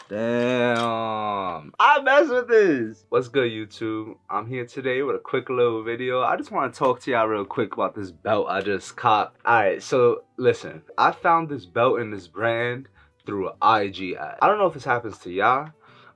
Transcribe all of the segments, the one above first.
Damn, I mess with this. What's good, YouTube? I'm here today with a quick little video. I just want to talk to y'all real quick about this belt I just copped. Alright, so listen, I found this belt in this brand through an IG ad. I don't know if this happens to y'all,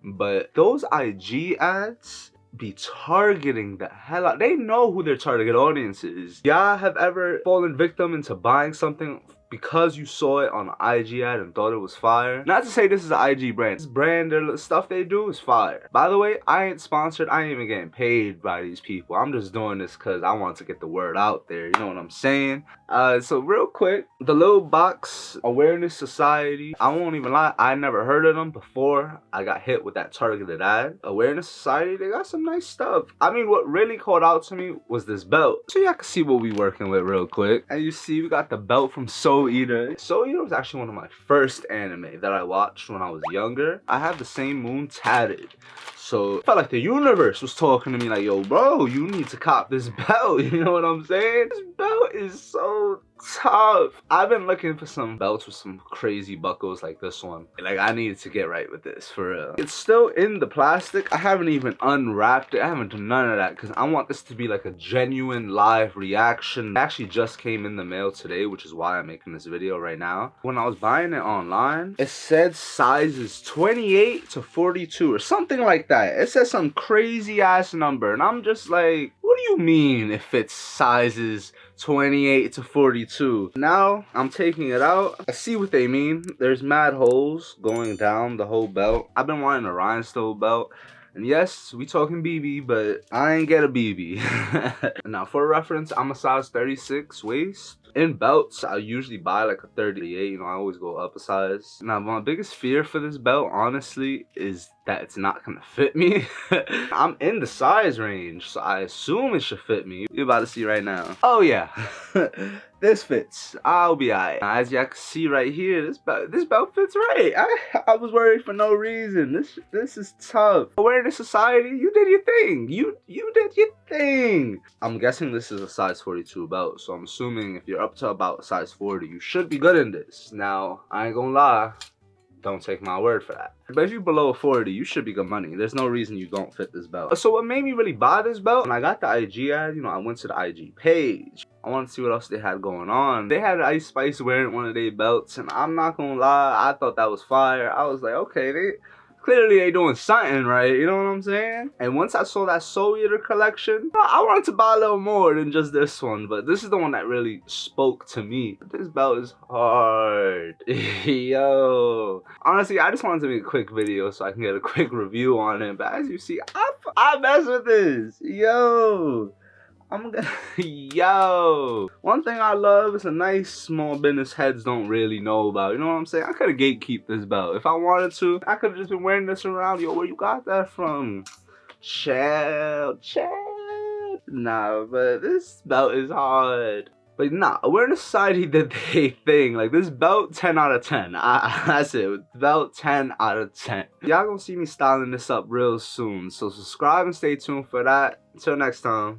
but those IG ads be targeting the hell out. They know who their target audience is. Y'all have ever fallen victim into buying something because you saw it on an IG ad and thought it was fire? Not to say this is an IG brand. This brand, their stuff they do is fire. By the way, I ain't sponsored. I ain't even getting paid by these people. I'm just doing this because I want to get the word out there. You know what I'm saying? So real quick, the little box, Awareness Society. I won't even lie, I never heard of them before I got hit with that targeted ad. Awareness Society, they got some nice stuff. I mean, what really caught out to me was this belt. So y'all can see what we working with real quick. And you see, we got the belt from Soul Eater. Soul Eater was actually one of my first anime that I watched when I was younger. I have the same moon tatted. So it felt like the universe was talking to me like, yo, bro, you need to cop this belt. You know what I'm saying? This belt is so tough. I've been looking for some belts with some crazy buckles like this one. Like, I needed to get right with this, for real. It's still in the plastic. I haven't even unwrapped it. I haven't done none of that because I want this to be like a genuine live reaction. It actually just came in the mail today, which is why I'm making this video right now. When I was buying it online, it said sizes 28 to 42 or something like that. It says some crazy ass number, and I'm just like, what do you mean if it's sizes 28 to 42? Now I'm taking it out. I see what they mean. There's mad holes going down the whole belt. I've been wanting a rhinestone belt. And yes, we talking BB, but I ain't get a BB. Now, for reference, I'm a size 36 waist. In belts, I usually buy like a 38. You know, I always go up a size. Now, my biggest fear for this belt, honestly, is that it's not gonna fit me. I'm in the size range, so I assume it should fit me. You're about to see right now. Oh yeah, this fits. I'll be alright. As y'all can see right here, this belt fits right. I was worried for no reason. This is tough. Awareness Society, you did your thing. You did your thing. I'm guessing this is a size 42 belt, so I'm assuming if you're up to about size 40, you should be good in this. Now, I ain't gonna lie. Don't take my word for that. But if you're below 40, you should be good money. There's no reason you don't fit this belt. So what made me really buy this belt, when I got the IG ad, you know, I went to the IG page. I wanted to see what else they had going on. They had Ice Spice wearing one of their belts, and I'm not gonna lie, I thought that was fire. I was like, okay, clearly they doing something right, you know what I'm saying? And once I saw that Soul Eater collection, I wanted to buy a little more than just this one, but this is the one that really spoke to me. This belt is hard. Yo. Honestly, I just wanted to make a quick video so I can get a quick review on it, but as you see, I mess with this. Yo. Yo, one thing I love is a nice small business heads don't really know about. You know what I'm saying? I could have gatekeeped this belt. If I wanted to, I could have just been wearing this around. Yo, where you got that from? Chill. Nah, but this belt is hard. But nah, Awareness Society did their thing. Like, this belt, 10 out of 10. That's it. Belt, 10 out of 10. Y'all gonna see me styling this up real soon. So subscribe and stay tuned for that. Until next time.